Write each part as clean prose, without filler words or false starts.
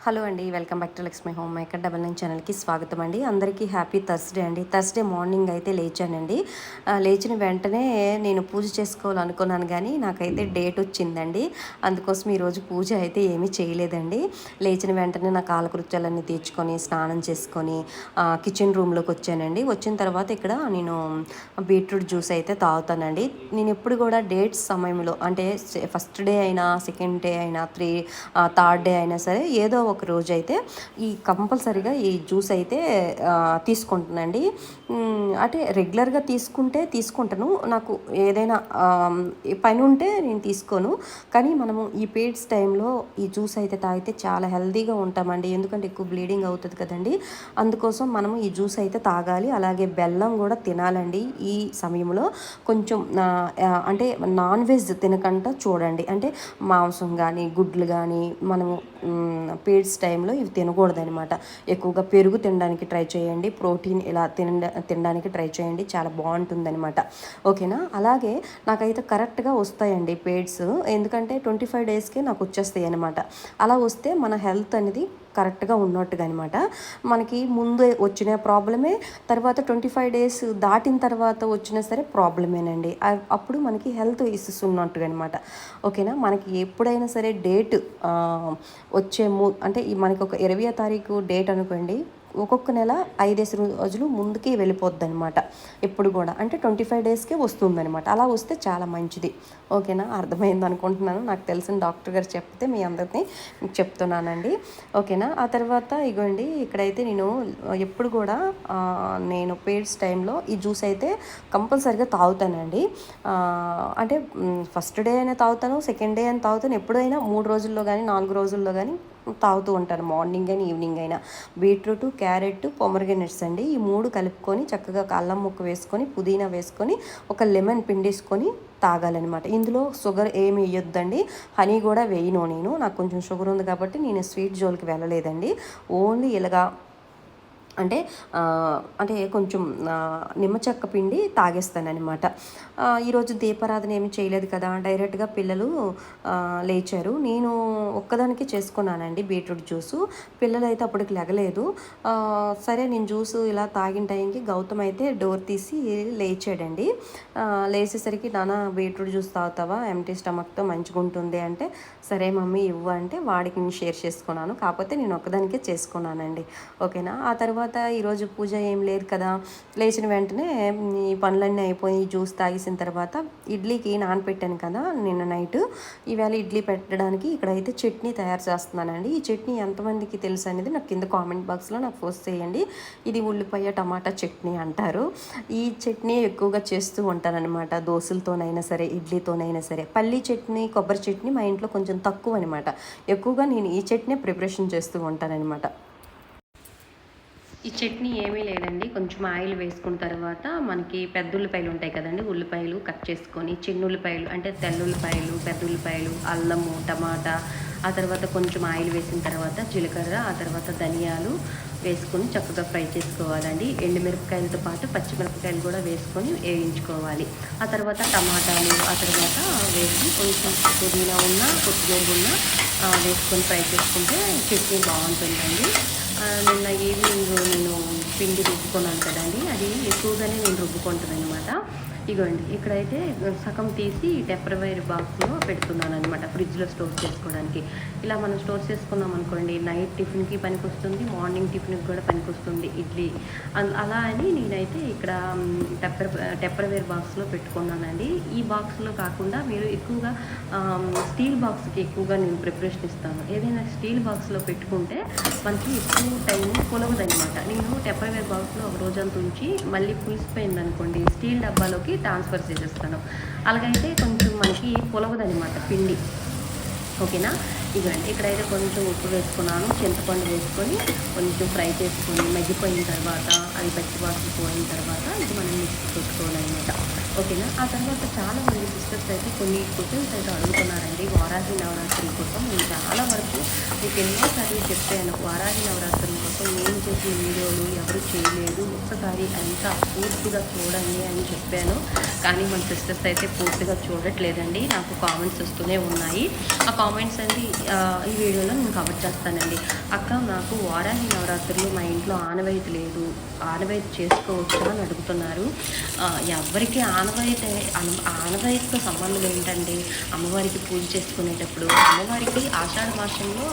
Hello అండి, welcome back to Lakshmi home maker 99 ఛానల్కి స్వాగతం అండి. అందరికీ హ్యాపీ థర్స్డే అండి. థర్స్డే మార్నింగ్ అయితే లేచానండి. లేచిన వెంటనే నేను పూజ చేసుకోవాలనుకున్నాను, కానీ నాకైతే డేట్ వచ్చిందండి. అందుకోసం ఈరోజు పూజ అయితే ఏమీ చేయలేదండి. లేచిన వెంటనే నా కాలకృత్యాలన్నీ తీర్చుకొని స్నానం చేసుకొని కిచెన్ రూమ్లోకి వచ్చానండి. వచ్చిన తర్వాత ఇక్కడ నేను బీట్రూట్ జ్యూస్ అయితే తాగుతానండి. నేను ఎప్పుడు కూడా డేట్స్ సమయంలో, అంటే ఫస్ట్ డే అయినా సెకండ్ డే అయినా థర్డ్ డే అయినా సరే, ఏదో ఒక రోజు అయితే ఈ కంపల్సరీగా ఈ జ్యూస్ అయితే తీసుకుంటానండి. అంటే రెగ్యులర్గా తీసుకుంటాను. నాకు ఏదైనా పని ఉంటే నేను తీసుకోను, కానీ మనము ఈ పీరియడ్స్ టైంలో ఈ జ్యూస్ అయితే తాగితే చాలా హెల్తీగా ఉంటామండి. ఎందుకంటే ఎక్కువ బ్లీడింగ్ అవుతుంది కదండి. అందుకోసం మనము ఈ జ్యూస్ అయితే తాగాలి. అలాగే బెల్లం కూడా తినాలండి ఈ సమయంలో. కొంచెం అంటే నాన్ వెజ్ తినకుండా చూడండి. అంటే మాంసం కానీ గుడ్లు కానీ మనము పీరియడ్స్ టైంలో ఇవి తినకూడదనమాట. ఎక్కువగా పెరుగు తినడానికి ట్రై చేయండి. ప్రోటీన్ ఇలా తినడానికి ట్రై చేయండి, చాలా బాగుంటుందన్నమాట. ఓకేనా. అలాగే నాకైతే కరెక్ట్గా వస్తాయండి పీరియడ్స్. ఎందుకంటే 25 డేస్కే నాకు వచ్చేస్తాయి అనమాట. అలా వస్తే మన హెల్త్ అనేది కరెక్ట్గా ఉన్నట్టుగా అనమాట. మనకి ముందు వచ్చిన ప్రాబ్లమే, తర్వాత 25 డేస్ దాటిన తర్వాత వచ్చినా సరే ప్రాబ్లమేనండి. అప్పుడు మనకి హెల్త్ ఇష్యూస్ ఉన్నట్టుగా అనమాట. ఓకేనా. మనకి ఎప్పుడైనా సరే డేట్ వచ్చే అంటే మనకి ఒక 20వ తారీఖు డేట్ అనుకోండి, ఒక్కొక్క నెల 5 రోజులు ముందుకే వెళ్ళిపోద్ది అనమాట. ఎప్పుడు కూడా అంటే 25 డేస్కే వస్తుందనమాట. అలా వస్తే చాలా మంచిది. ఓకేనా. అర్థమైంది అనుకుంటున్నాను. నాకు తెలిసిన డాక్టర్ గారు చెప్తే మీ అందరినీ చెప్తున్నానండి. ఓకేనా. ఆ తర్వాత ఇగోండి, ఇక్కడైతే నేను ఎప్పుడు కూడా నేను పీరియడ్స్ టైంలో ఈ జ్యూస్ అయితే కంపల్సరీగా తాగుతానండి. అంటే ఫస్ట్ డే అయినా తాగుతాను, సెకండ్ డే అయినా తాగుతాను. ఎప్పుడైనా 3 రోజుల్లో కానీ 4 రోజుల్లో కానీ తాగుతూ ఉంటాను, మార్నింగ్ అయినా ఈవినింగ్ అయినా. బీట్రూట్, క్యారెట్, పొమరగ్రేనేట్స్ అండి, ఈ 3 కలుపుకొని చక్కగా అల్లం ముక్క వేసుకొని పుదీనా వేసుకొని ఒక లెమన్ పిండేసుకొని తాగాలన్నమాట. ఇందులో షుగర్ ఏమి వేయొద్దండి, హనీ కూడా వేయను నేను. నాకు కొంచెం షుగర్ ఉంది కాబట్టి నేను స్వీట్ జోలికి వెళ్ళలేదండి. ఓన్లీ ఇలాగా అంటే అంటే కొంచెం నిమ్మచెక్క పిండి తాగేస్తానమాట. ఈరోజు దీపారాధన ఏమి చేయలేదు కదా, డైరెక్ట్గా పిల్లలు లేచారు. నేను ఒక్కదానికి చేసుకున్నానండి బీట్రూట్ జ్యూసు. పిల్లలు అయితే అప్పటికి లెగలేదు. సరే నేను జ్యూసు ఇలా తాగిన టైంకి గౌతమ్ అయితే డోర్ తీసి లేచాడండి. లేచేసరికి నాన్న బీట్రూట్ జ్యూస్ తాగుతావా, ఎంటీ స్టమక్తో మంచిగా ఉంటుంది అంటే, సరే మమ్మీ ఇవ్వు అంటే వాడికి నేను షేర్ చేసుకున్నాను. కాకపోతే నేను ఒక్కదానికే చేసుకున్నానండి. ఓకేనా. ఆ తర్వాత ఈరోజు పూజ ఏం లేదు కదా, లేచిన వెంటనే ఈ పనులన్నీ అయిపోయి జ్యూస్ తాగేసిన తర్వాత ఇడ్లీకి నానపెట్టాను కదా నిన్న నైట్. ఈవేళ ఇడ్లీ పెట్టడానికి ఇక్కడైతే చట్నీ తయారు చేస్తున్నానండి. ఈ చట్నీ ఎంతమందికి తెలుసు అనేది నాకు కింద కామెంట్ బాక్స్లో నాకు పోస్ట్ చేయండి. ఇది ఉల్లిపాయ టమాటా చట్నీ అంటారు. ఈ చట్నీ ఎక్కువగా చేస్తూ ఉంటానన్నమాట. దోశలతోనైనా సరే, ఇడ్లీతోనైనా సరే. పల్లీ చట్నీ, కొబ్బరి చట్నీ మా ఇంట్లో కొంచెం తక్కువ అనమాట. ఎక్కువగా నేను ఈ చట్నీ ప్రిపరేషన్ చేస్తూ ఉంటానన్నమాట. ఈ చట్నీ ఏమీ లేదండి, కొంచెం ఆయిల్ వేసుకున్న తర్వాత మనకి పెద్ద ఉల్లిపాయలు ఉంటాయి కదండి, ఉల్లిపాయలు కట్ చేసుకొని, చిన్న ఉల్లిపాయలు అంటే తెల్లుల్లిపాయలు, పెద్ద ఉల్లిపాయలు, అల్లము, టమాటా, ఆ తర్వాత కొంచెం ఆయిల్ వేసిన తర్వాత జీలకర్ర, ఆ తర్వాత ధనియాలు వేసుకొని చక్కగా ఫ్రై చేసుకోవాలండి. ఎండుమిరపకాయలతో పాటు పచ్చిమిరపకాయలు కూడా వేసుకొని వేయించుకోవాలి. ఆ తర్వాత టమాటాలు ఆ తర్వాత వేసి కొంచెం పుదీనా కొత్తిమీర వేసుకొని ఫ్రై చేసుకుంటే చట్నీ బాగుంటుందండి. నిన్న ఈవినింగ్ నేను పిండి రుబ్బుకున్నాను కదండి, అది ఎక్కువగానే నేను రుబ్బుకుంటాను అనమాట. ఇగోండి, ఇక్కడైతే సగం తీసి టెప్పర్వేర్ బాక్స్లో పెడుతున్నాను అనమాట, ఫ్రిడ్జ్లో స్టోర్ చేసుకోవడానికి. ఇలా మనం స్టోర్ చేసుకున్నాం అనుకోండి, నైట్ టిఫిన్కి పనికొస్తుంది, మార్నింగ్ టిఫిన్కి కూడా పనికొస్తుంది ఇడ్లీ. అలా అని నేనైతే ఇక్కడ టెప్పర్వేర్ బాక్స్లో పెట్టుకున్నానండి. ఈ బాక్స్లో కాకుండా మీరు ఎక్కువగా స్టీల్ బాక్స్కి ఎక్కువగా నేను ప్రిపరేషన్ ఇస్తాను. ఏదైనా స్టీల్ బాక్స్లో పెట్టుకుంటే మనకి ఎక్కువ టైం పులవదనమాట. నేను టెప్పర్వేర్ బాక్స్లో ఒక రోజంతా ఉంచి మళ్ళీ పులిసిపోయింది అనుకోండి, స్టీల్ డబ్బాలోకి ట్రాన్స్ఫర్ చేసేస్తాను. అలాగైతే కొంచెం మనకి పులవదనమాట పిండి. ఓకేనా. ఇదండి, ఇక్కడైతే కొంచెం ఉప్పు వేసుకున్నాను, చింతపండు వేసుకొని కొంచెం ఫ్రై చేసుకొని మగ్గిపోయిన తర్వాత అది పచ్చివాసన పోయిన తర్వాత ఇది మనం మిక్సీ పెట్టుకోవాలన్నమాట. ఓకేనా. ఆ తర్వాత చాలామంది సిస్టర్స్ అయితే కొన్ని క్వశ్చన్స్ అయితే అడుగుతున్నారండి. వారాహి నవరాత్రి కోసం నేను చాలా వరకు చేసుకోవచ్చు. మీకు ఎన్నోసార్లు చెప్పాను, వారాహి నవరాత్రుల కోసం నేను చేసిన వీడియోలు ఎవరు చేయలేదు, ఒక్కసారి అంతా పూర్తిగా చూడండి అని చెప్పాను. కానీ మన సిస్టర్స్ అయితే పూర్తిగా చూడట్లేదండి. నాకు కామెంట్స్ వస్తూనే ఉన్నాయి. ఆ కామెంట్స్ అన్ని ఈ వీడియోలో నేను కవర్ చేస్తానండి. అక్క, నాకు వారాహి నవరాత్రులు మా ఇంట్లో ఆనవాయితీ లేదు, ఆనవాయితీ చేసుకోవచ్చా అని అడుగుతున్నారు. ఎవరికి ఆనవాయితీతో సంబంధం ఏంటండి? అమ్మవారికి పూజ చేసుకునేటప్పుడు అమ్మవారికి ఆషాఢ మాసంలో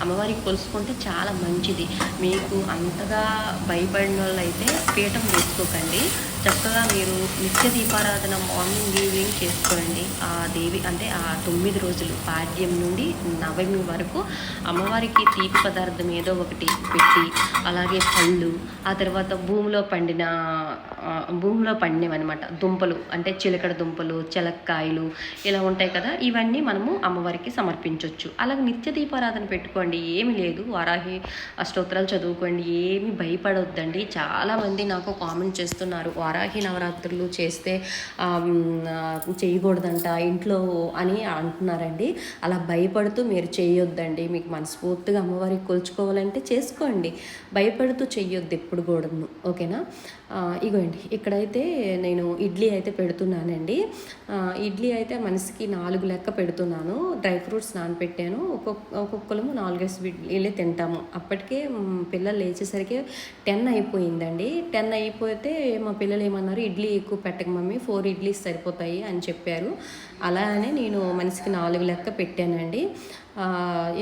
అమ్మవారికి కొలుసుకుంటే చాలా మంచిది. మీకు అంతగా భయపడిన వాళ్ళు అయితే పీఠం వేసుకోకండి. చక్కగా మీరు నిత్య దీపారాధన మార్నింగ్ ఈవినింగ్ చేసుకోండి. ఆ దేవి అంటే ఆ 9 రోజులు పాడ్యం నుండి నవమి వరకు అమ్మవారికి తీపి పదార్థం ఏదో ఒకటి పెట్టి, అలాగే పళ్ళు, ఆ తర్వాత భూమిలో పండినవన్నమాట దుంపలు, అంటే చిలకడ దుంపలు, చెలక్కాయలు ఇలా ఉంటాయి కదా, ఇవన్నీ మనము అమ్మవారికి సమర్పించవచ్చు. అలాగే నిత్య దీపారాధన పెట్టుకోండి, ఏమి లేదు. వారాహి అష్టోత్తరాలు చదువుకోండి, ఏమి భయపడొద్దండి. చాలామంది నాకు కామెంట్ చేస్తున్నారు, వారాహి నవరాత్రులు చేస్తే చేయకూడదంట ఇంట్లో అని అంటున్నారండి. అలా భయపడుతూ మీరు చేయొద్దండి. మీకు మనస్ఫూర్తిగా అమ్మవారికి కొలుచుకోవాలంటే చేసుకోండి, భయపడుతూ చెయ్యొద్దు ఎప్పుడు కూడా. ఓకేనా? ఇగోండి, ఇక్కడైతే నేను ఇడ్లీ అయితే పెడుతున్నానండి. ఇడ్లీ అయితే మనిషికి 4 లెక్క పెడుతున్నాను. డ్రై ఫ్రూట్స్ నానపెట్టాను. ఒక్కొక్కరు 4 ఇడ్లీలే తింటాము. అప్పటికే పిల్లలు లేచేసరికి 10 అయిపోయిందండి. 10 అయిపోతే మా పిల్లలు ఏమన్నారు, ఇడ్లీ ఎక్కువ పెట్టక మమ్మీ, 4 ఇడ్లీస్ సరిపోతాయి అని చెప్పారు. అలా అని నేను మనిషికి 4 లెక్క పెట్టానండి.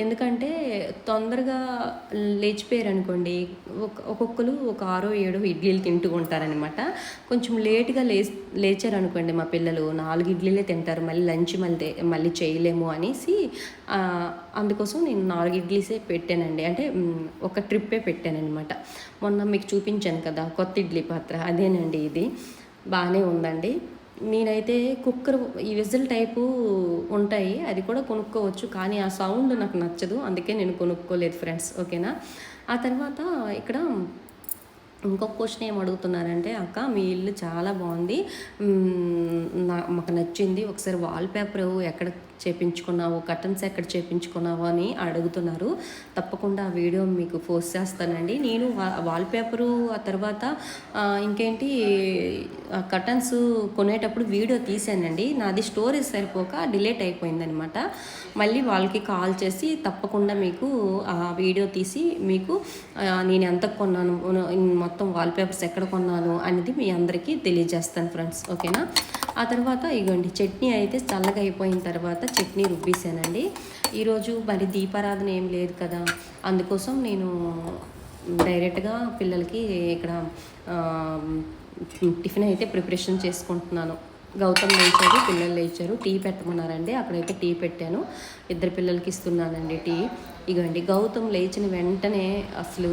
ఎందుకంటే తొందరగా లేచిపోయారు అనుకోండి, ఒక్కొక్కరు ఒక 6-7 ఇడ్లీలు తింటూ ఉంటారనమాట. కొంచెం లేట్గా లేచారనుకోండి మా పిల్లలు 4 ఇడ్లీలే తింటారు, మళ్ళీ లంచ్ మళ్ళీ చేయలేము అనేసి అందుకోసం నేను 4 ఇడ్లీసే పెట్టానండి. అంటే ఒక ట్రిప్పే పెట్టానమాట. మొన్న మీకు చూపించాను కదా కొత్త ఇడ్లీ పాత్ర, అదేనండి ఇది. బాగానే ఉందండి. నేనైతే కుక్కర్ ఈ విజిల్ టైపు ఉంటాయి, అది కూడా కొనుక్కోవచ్చు, కానీ ఆ సౌండ్ నాకు నచ్చదు, అందుకే నేను కొనుక్కోలేదు ఫ్రెండ్స్. ఓకేనా? ఆ తర్వాత ఇక్కడ ఇంకొక క్వశ్చన్ ఏం అడుగుతున్నారంటే, అక్క మీ ఇల్లు చాలా బాగుంది, మాకు నచ్చింది, ఒకసారి వాల్పేపర్ ఎక్కడ చేపించుకున్నావు, కర్టన్స్ ఎక్కడ చేపించుకున్నావు అని అడుగుతున్నారు. తప్పకుండా ఆ వీడియో మీకు పోస్ట్ చేస్తానండి. నేను వాల్పేపరు, ఆ తర్వాత ఇంకేంటి కర్టన్స్ కొనేటప్పుడు వీడియో తీసానండి. నాది స్టోరేజ్ సరిపోక డిలీట్ అయిపోయిందనమాట. మళ్ళీ వాళ్ళకి కాల్ చేసి తప్పకుండా మీకు ఆ వీడియో తీసి మీకు నేను ఎంత కొన్నాను, మొత్తం వాల్పేపర్స్ ఎక్కడ కొన్నాను అనేది మీ అందరికీ తెలియజేస్తాను ఫ్రెండ్స్. ఓకేనా? ఆ తర్వాత ఇగోండి, చట్నీ అయితే చల్లగా అయిపోయిన తర్వాత చట్నీ రుబ్బేసానండి. ఈరోజు మరి దీపారాధన ఏం లేదు కదా, అందుకోసం నేను డైరెక్ట్గా పిల్లలకి ఇక్కడ టిఫిన్ అయితే ప్రిపరేషన్ చేసుకుంటున్నాను. గౌతమ్ లేచారు, పిల్లలు లేచారు, టీ పెట్టమన్నారండి. అక్కడైతే టీ పెట్టాను, 2 పిల్లలకి ఇస్తున్నానండి టీ. ఇగోండి, గౌతమ్ లేచిన వెంటనే అసలు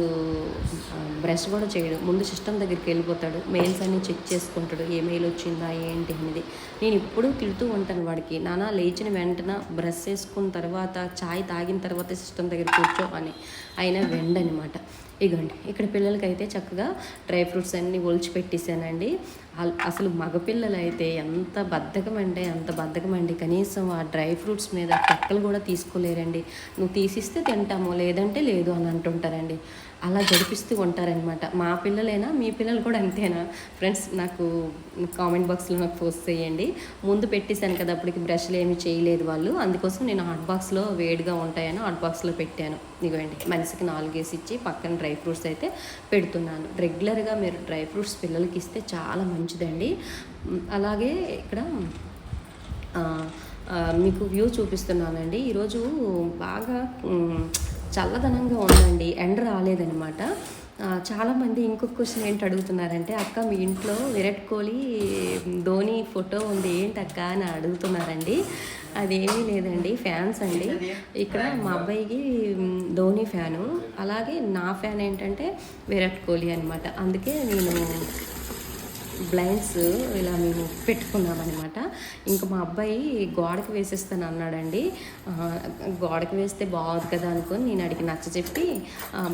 బ్రష్ కూడా చేయడు, ముందు సిస్టమ్ దగ్గరికి వెళ్ళిపోతాడు, మెయిల్స్ అన్నీ చెక్ చేసుకుంటాడు, ఏ మెయిల్ వచ్చిందా ఏంటి అనేది. నేను ఇప్పుడు తిడుతూ ఉంటాను వాడికి, నాన్న లేచిన వెంటనే బ్రష్ చేసుకున్న తర్వాత చాయ్ తాగిన తర్వాత సిస్టమ్ దగ్గర కూర్చో అని. అయినా వెండనమాట. ఇగోండి, ఇక్కడ పిల్లలకైతే చక్కగా డ్రై ఫ్రూట్స్ అన్నీ ఒలిచి పెట్టేశానండి. అసలు మగపిల్లలు అయితే ఎంత బద్ధకం అంటే అంత బద్ధకం అండి. కనీసం ఆ డ్రై ఫ్రూట్స్ మీద పక్కలు కూడా తీసుకోలేరండి. నువ్వు తీసిస్తే తింటాము, లేదంటే లేదు అని అంటుంటారండి. అలా గడిపిస్తూ ఉంటారనమాట. మా పిల్లలైనా మీ పిల్లలు కూడా అంతేనా ఫ్రెండ్స్? నాకు కామెంట్ బాక్స్లో నాకు పోస్ట్ చేయండి. ముందు పెట్టేశాను కదా, అప్పటికి బ్రష్లు ఏమి చేయలేదు వాళ్ళు, అందుకోసం నేను హాట్ బాక్స్లో వేడిగా ఉంటాయని హాట్ బాక్స్లో పెట్టాను. ఇదిగోండి, మనిషికి 4 వేసి ఇచ్చి పక్కన డ్రై ఫ్రూట్స్ అయితే పెడుతున్నాను. రెగ్యులర్గా మీరు డ్రై ఫ్రూట్స్ పిల్లలకి ఇస్తే చాలా మంచిదండి. అలాగే ఇక్కడ మీకు వ్యూ చూపిస్తున్నానండి. ఈరోజు బాగా చల్లదనంగా ఉందండి, ఎండ రాలేదనమాట. చాలామంది ఇంకొక క్వశ్చన్ ఏంటి అడుగుతున్నారంటే, అక్క మీ ఇంట్లో విరాట్ కోహ్లీ ధోని ఫోటో ఉంది ఏంటక్క అని అడుగుతున్నారండి. అదేమీ లేదండి, ఫ్యాన్స్ అండి. ఇక్కడ మా అబ్బాయికి ధోని ఫ్యాను, అలాగే నా ఫ్యాన్ ఏంటంటే విరాట్ కోహ్లీ అనమాట. అందుకే నేను బ్లైండ్స్ ఇలా మేము పెట్టుకున్నామన్నమాట. ఇంకా మా అబ్బాయి గోడకి వేసేస్తాను అన్నాడండి. గోడకి వేస్తే బాగుంది కదా అనుకొని నేను అడిగి నచ్చ చెప్పి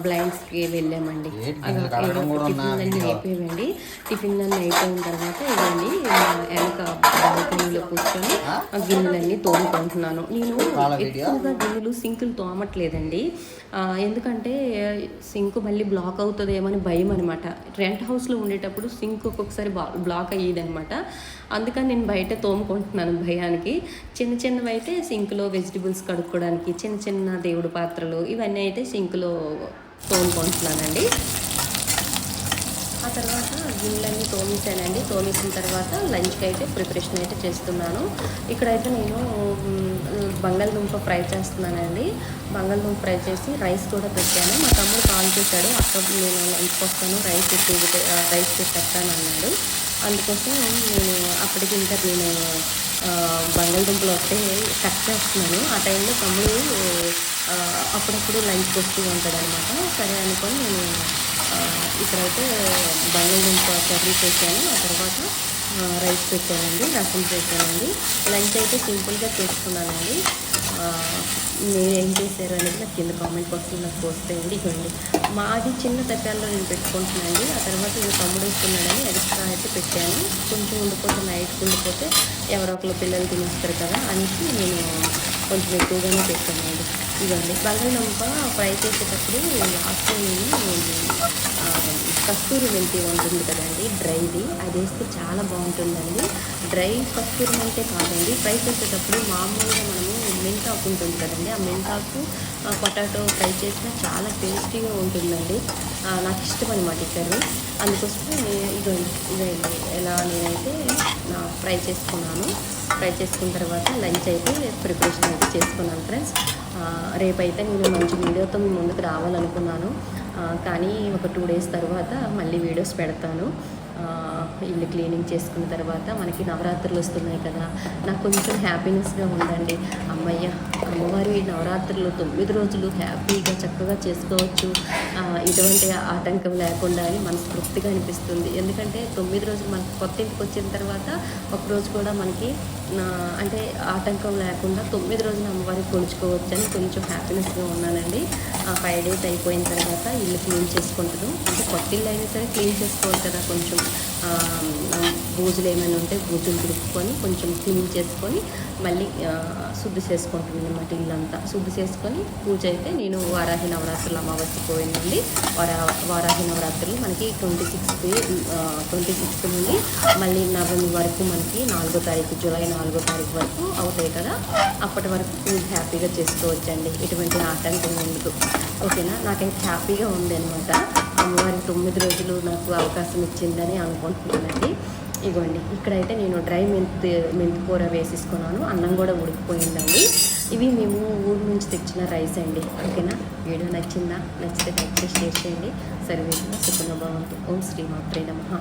బ్లైండ్స్కి వెళ్ళామండి. టిఫిన్లన్నీ అయిపోయాయండి. టిఫిన్లన్నీ అయిపోయిన తర్వాత ఇవ్వండి వెనక బాల్కనీలో కూర్చొని గిన్నెలన్నీ తోముకుంటున్నాను. నేను ఎక్కువగా గిన్నెలు సింకులు తోమట్లేదండి. ఎందుకంటే సింక్ మళ్ళీ బ్లాక్ అవుతుందేమని భయం అనమాట. రెంట్ హౌస్లో ఉండేటప్పుడు సింక్ ఒక్కొక్కసారి బ్లాక్ అయ్యేది అనమాట. అందుకని నేను బయట తోముకుంటున్నాను భయానికి. చిన్న చిన్నవి అయితే సింక్లో వెజిటబుల్స్ కడుక్కోవడానికి, చిన్న చిన్న దేవుడు పాత్రలు ఇవన్నీ అయితే సింక్లో తోముకుంటున్నానండి. ఆ తర్వాత గిన్నెలన్నీ తోమేసానండి. తోమేసిన తర్వాత లంచ్కి అయితే ప్రిపరేషన్ అయితే చేస్తున్నాను. ఇక్కడైతే నేను బంగాళదుంప ఫ్రై చేస్తున్నానండి. బంగాళదుంప ఫ్రై చేసి రైస్ కూడా పెట్టాను. మా తమ్ముడు కాల్ చేశాడు, అక్క నేను లంచ్కి వస్తాను, రైస్ పెట్టేస్తాను అన్నాడు. అందుకోసం నేను అప్పటికి ఇంకా నేను బంగాళదుంపలు వస్తే కట్ చేస్తున్నాను. ఆ టైంలో తమ్ముడు అప్పుడప్పుడు లంచ్కి వస్తూ ఉంటాడు అనమాట. సరే అనుకొని నేను ఇక్కడైతే బంగాళదుంప కర్రీ చేశాను. ఆ తర్వాత రైస్ పెట్టానండి, రసం చేశానండి. లంచ్ అయితే సింపుల్గా చేసుకున్నానండి. మీరు ఏం చేశారు అనేది నాకు కింద కామెంట్ బాక్స్లో నాకు వస్తాయండి. ఇవ్వండి మాది చిన్న తప్పాల్లో నేను పెట్టుకుంటున్నానండి. ఆ తర్వాత నేను తమ్ముడు వేసుకున్నానని ఎక్స్ట్రా అయితే పెట్టాను. కొంచెం ఉండిపోతే నైట్కి ఉండిపోతే ఎవరో ఒకరు పిల్లలు తినేస్తారు కదా అనేసి నేను కొంచెం ఎక్కువగానే పెట్టానండి. ఇవ్వండి బంగాళదుంప ఫ్రై చేసేటప్పుడు లాస్ట్లో నేను కస్తూరి మెంతి ఉంటుంది కదండి డ్రైది, అది వేస్తే చాలా బాగుంటుందండి. డ్రై కస్తూరి మెంతే కాదండి, ఫ్రై చేసేటప్పుడు మామూలుగా మనము మెంతాకు ఉంటుంది కదండి, ఆ మెంతాకు పొటాటో ఫ్రై చేసినా చాలా టేస్టీగా ఉంటుందండి. నాకు ఇష్టం అనమాట ఈ కర్రీ. అందుకోసమే ఇదండి ఎలా నేనైతే ఫ్రై చేసుకున్నాను. ఫ్రై చేసుకున్న తర్వాత లంచ్ అయితే ప్రిపరేషన్ అయితే చేసుకున్నాను ఫ్రెండ్స్. రేపైతే నేను మంచి వీడియోతో మీ ముందుకు రావాలనుకున్నాను, కానీ ఒక 2 days తర్వాత మళ్ళీ వీడియోస్ పెడతాను. ఇల్లు క్లీనింగ్ చేసుకున్న తర్వాత మనకి నవరాత్రులు వస్తున్నాయి కదా, నాకు కొంచెం హ్యాపీనెస్గా ఉందండి. అమ్మవారి నవరాత్రులు 9 రోజులు హ్యాపీగా చక్కగా చేసుకోవచ్చు, ఎటువంటి ఆటంకం లేకుండా అని మనస్ఫూర్తిగా అనిపిస్తుంది. ఎందుకంటే 9 రోజులు మనకి కొత్త ఇంటికి వచ్చిన తర్వాత ఒకరోజు కూడా మనకి అంటే ఆటంకం లేకుండా 9 రోజులు అమ్మవారికి కొలుచుకోవచ్చు అని కొంచెం హ్యాపీనెస్గా ఉన్నానండి. 5 days అయిపోయిన తర్వాత ఇల్లు క్లీన్ చేసుకుంటాను. అంటే కొత్త ఇల్లు అయినా సరే క్లీన్ చేసుకోవాలి కదా, కొంచెం బూజులు ఏమైనా ఉంటే బూజులు దులుపుకొని కొంచెం క్లీన్ చేసుకొని మళ్ళీ శుద్ధి చేసుకుంటున్నాను అనమాట. ఇల్లంతా శుద్ధి చేసుకొని పూజ అయితే నేను వారాహి నవరాత్రులు అమావాస్య పోయిందండి. వారాహి నవరాత్రులు మనకి 26th నుండి మళ్ళీ నవమి వరకు మనకి 4వ తారీఖు జూలై 4వ తారీఖు వరకు అవుతాయి కదా, అప్పటి వరకు పూజ హ్యాపీగా చేసుకోవచ్చండి, ఎటువంటి ఆటంకం ఉండదు. ఓకేనా, నాకైతే హ్యాపీగా ఉంది అనమాట. అమ్మవారి 9 రోజులు నాకు అవకాశం ఇచ్చిందని అనుకుంటున్నానండి. ఇగోండి ఇక్కడైతే నేను డ్రై మెంతికూర వేసేసుకున్నాను. అన్నం కూడా ఉడికిపోయిందండి. ఇవి మేము ఊరు నుంచి తెచ్చిన రైస్ అండి. ఓకేనా, వీడియో నచ్చితే లైక్ చేసి షేర్ చేయండి. సర్వేశ్వర సుఖంగా బాగుంటుంది. ఓం శ్రీ మాత్రే నమః.